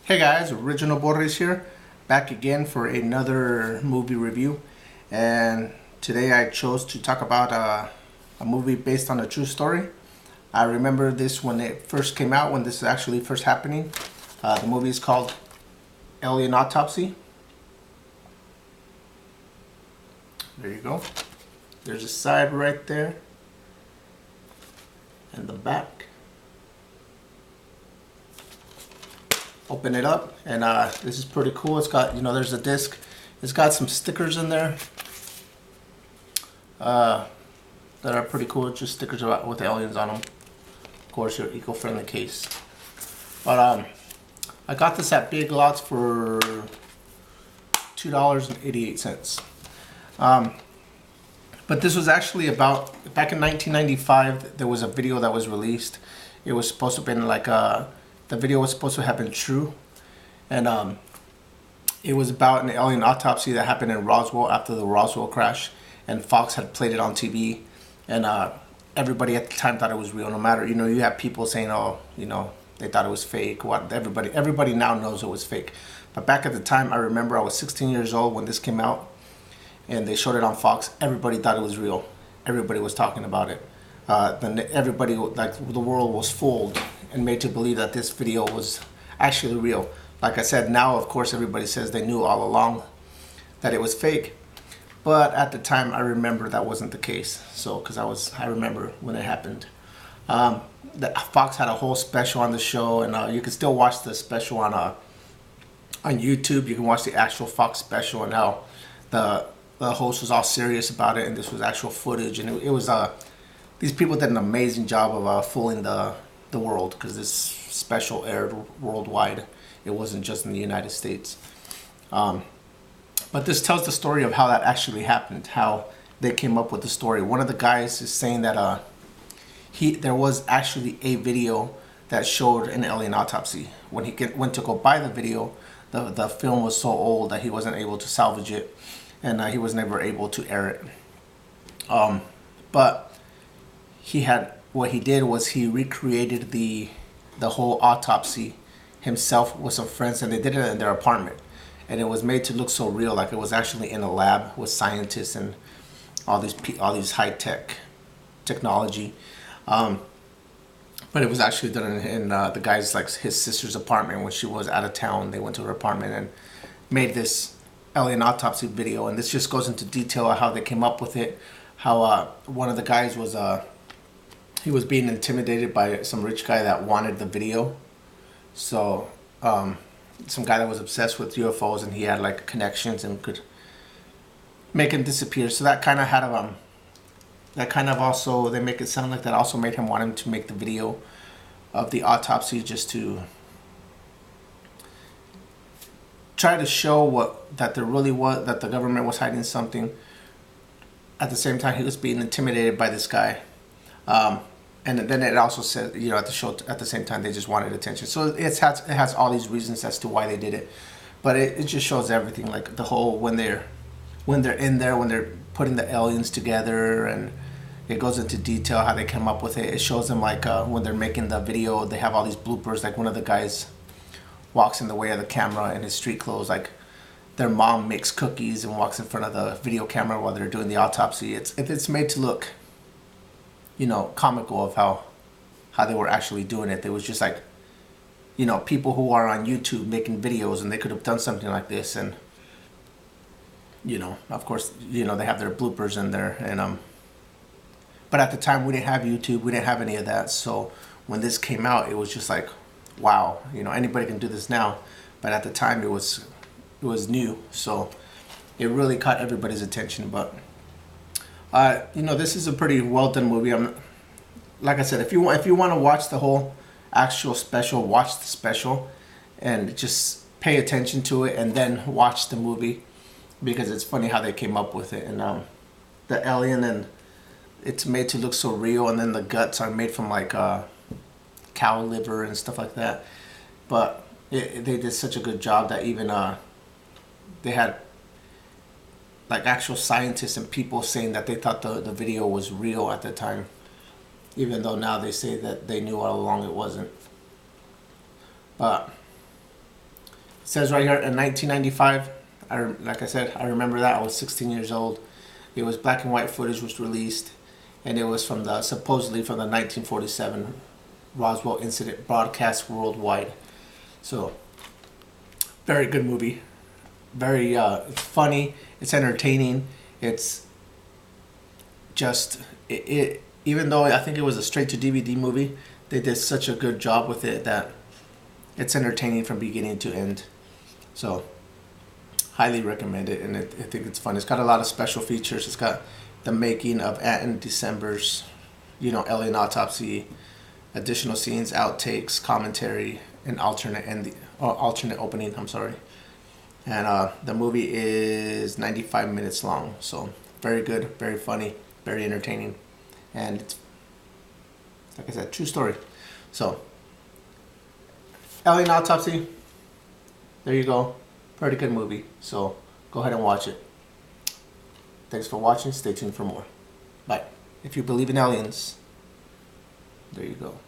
Hey guys, Original Borges here, back again for another movie review. And today I chose to talk about a movie based on a true story. I remember this when it first came out, when this is actually first happening. The movie is called Alien Autopsy. There you go. There's a side right there. And the back. Open it up, and this is pretty cool. It's got, there's a disc. It's got some stickers in there that are pretty cool. Just stickers with aliens on them. Of course, your eco-friendly case. But I got this at Big Lots for $2.88. But this was actually about, back in 1995, there was a video that was released. It was supposed to have been like the video was supposed to have been true, and it was about an alien autopsy that happened in Roswell after the Roswell crash, and Fox had played it on TV, and everybody at the time thought it was real. No matter, you have people saying, oh, they thought it was fake. What everybody now knows it was fake, but back at the time, I remember I was 16 years old when this came out, and they showed it on Fox. Everybody thought it was real. Everybody was talking about it. Then everybody, like the world, was fooled and made to believe that this video was actually real. Like I said, now of course everybody says they knew all along that it was fake, but at the time I remember that wasn't the case. So because I remember when it happened. Fox had a whole special on the show, and you can still watch the special on YouTube. You can watch the actual Fox special, and how the host was all serious about it, and this was actual footage, and it was these people did an amazing job of fooling the world, because this special aired worldwide. It wasn't just in the United States. But this tells the story of how that actually happened, how they came up with the story. One of the guys is saying that there was actually a video that showed an alien autopsy. When he went to go buy the video, the film was so old that he wasn't able to salvage it, and he was never able to air it. But what he did was he recreated the whole autopsy himself with some friends, and they did it in their apartment, and it was made to look so real, like it was actually in a lab with scientists and all these high-tech technology. But it was actually done in the guy's, like, his sister's apartment. When she was out of town, they went to her apartment and made this alien autopsy video. And this just goes into detail of how they came up with it, how one of the guys was he was being intimidated by some rich guy that wanted the video. So some guy that was obsessed with UFOs, and he had like connections and could make him disappear. So that kind of also, they make it sound like that also made him want him to make the video of the autopsy, just to try to show that there really was, that the government was hiding something. At the same time, he was being intimidated by this guy. And then it also said, at the show, at the same time, they just wanted attention. So it has all these reasons as to why they did it. But it just shows everything, like the whole, when they're in there, when they're putting the aliens together, and it goes into detail how they came up with it. It shows them, like, when they're making the video, they have all these bloopers, like one of the guys walks in the way of the camera in his street clothes, like their mom makes cookies and walks in front of the video camera while they're doing the autopsy. It's made to look, comical of how they were actually doing it. There was just like, people who are on YouTube making videos, and they could have done something like this, and of course, they have their bloopers in there, and but at the time we didn't have YouTube, we didn't have any of that. So when this came out, it was just like, wow, anybody can do this now, but at the time it was new, so it really caught everybody's attention. But this is a pretty well done movie. Like I said, if you want to watch the whole actual special, watch the special and just pay attention to it, and then watch the movie, because it's funny how they came up with it. And the alien, and it's made to look so real, and then the guts are made from like cow liver and stuff like that. But they did such a good job that even they had like actual scientists and people saying that they thought the video was real at the time, even though now they say that they knew all along it wasn't. But says right here in 1995. Like I said, I remember that I was 16 years old. It was black and white footage was released, and it was from the supposedly from the 1947 Roswell incident broadcast worldwide. So, very good movie. Very it's funny. It's entertaining. It's just it. Even though I think it was a straight to DVD movie, they did such a good job with it that it's entertaining from beginning to end. So, highly recommend it, and I think it's fun. It's got a lot of special features. It's got the making of Ant and December's, Alien Autopsy, additional scenes, outtakes, commentary, and alternate opening. I'm sorry. And the movie is 95 minutes long, so very good, very funny, very entertaining, and it's, like I said, true story. So, Alien Autopsy, there you go. Pretty good movie, so go ahead and watch it. Thanks for watching. Stay tuned for more. Bye. If you believe in aliens, there you go.